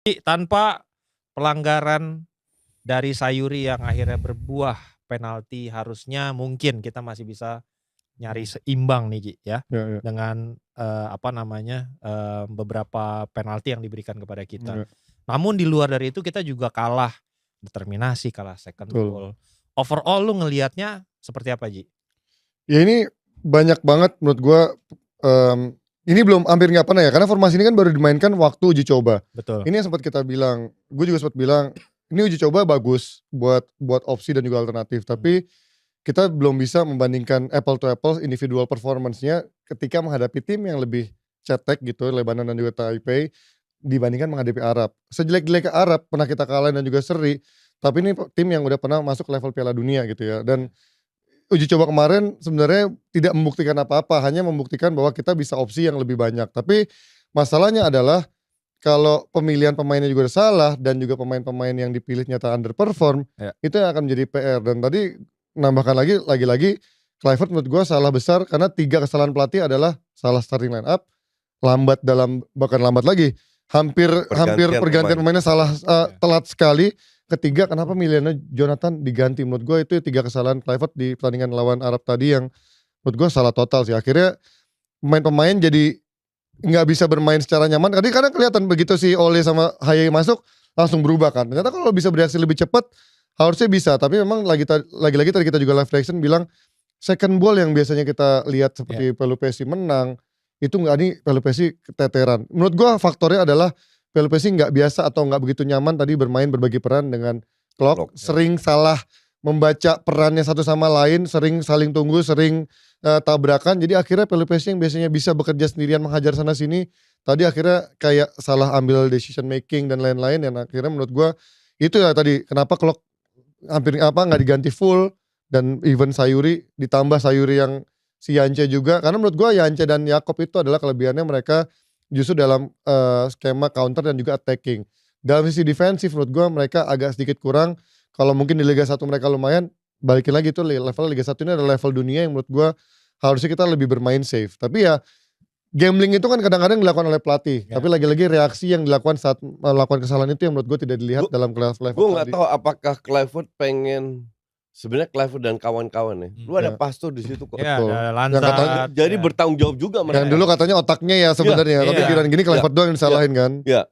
Tanpa pelanggaran dari Sayuri yang akhirnya berbuah penalti, harusnya mungkin kita masih bisa nyari seimbang nih Ji ya. Ya. Dengan beberapa penalti yang diberikan kepada kita. Ya. Namun di luar dari itu kita juga kalah determinasi, kalah second ball. Overall lu ngelihatnya seperti apa Ji? Ya ini banyak banget menurut gue. Ini belum hampir nggak pernah ya, karena formasi ini kan baru dimainkan waktu uji coba. Betul. Ini yang sempat kita bilang, gue juga sempat bilang ini uji coba bagus buat opsi dan juga alternatif, tapi kita belum bisa membandingkan apple to apple individual performance-nya ketika menghadapi tim yang lebih cetek gitu, Lebanon dan juga Taipei, dibandingkan menghadapi Arab. Sejelek-jelek ke Arab pernah kita kalah dan juga seri, tapi ini tim yang udah pernah masuk level Piala Dunia gitu ya. Dan uji coba kemarin sebenarnya tidak membuktikan apa-apa, hanya membuktikan bahwa kita bisa opsi yang lebih banyak. Tapi masalahnya adalah kalau pemilihan pemainnya juga salah dan juga pemain-pemain yang dipilih nyata underperform, itu yang akan menjadi PR. Dan tadi nambahkan lagi-lagi Kluivert menurut gue salah besar karena 3 kesalahan pelatih adalah salah starting line up, bahkan lambat lagi, hampir pergantian pemainnya salah, telat sekali. Ketiga, kenapa pilihannya Jonathan diganti? Menurut gue itu 3 kesalahan Kluivert di pertandingan lawan Arab tadi yang menurut gue salah total sih. Akhirnya pemain-pemain jadi nggak bisa bermain secara nyaman. Tadi karena kelihatan begitu si Ole sama Haye masuk langsung berubah kan. Ternyata kalau bisa bereaksi lebih cepat harusnya bisa. Tapi memang lagi-lagi tadi kita juga live reaction bilang second ball yang biasanya kita lihat seperti Pelupesi menang itu nggak, nih Pelupesi keteteran. Menurut gue faktornya adalah Pelupesi nggak biasa atau nggak begitu nyaman tadi bermain berbagi peran dengan Klok. Sering salah membaca perannya satu sama lain, sering saling tunggu, sering tabrakan. Jadi akhirnya Pelupesi yang biasanya bisa bekerja sendirian menghajar sana sini, tadi akhirnya kayak salah ambil decision making dan lain-lain. Dan akhirnya menurut gue itu ya tadi kenapa Klok hampir nggak diganti full, dan even Sayuri ditambah Sayuri yang si Yance juga, karena menurut gue Yance dan Yakob itu adalah kelebihannya mereka justru dalam skema counter dan juga attacking. Dalam sisi defensif menurut gue mereka agak sedikit kurang. Kalau mungkin di Liga 1 mereka lumayan, balikin lagi tuh level Liga 1 ini adalah level dunia yang menurut gue harusnya kita lebih bermain safe. Tapi ya gambling itu kan kadang-kadang dilakukan oleh pelatih. Tapi lagi-lagi reaksi yang dilakukan saat melakukan kesalahan itu yang menurut gue tidak dilihat dalam level. Gue gak tahu apakah Kluivert pengen, sebenarnya Kluivert dan kawan-kawan ya, lu ada Pastur di situ kok. Ada Lanza. Jadi bertanggung jawab juga mereka. Yang dulu katanya otaknya ya sebenarnya, tapi kira gini Kluivert doang yang disalahin kan. Iya.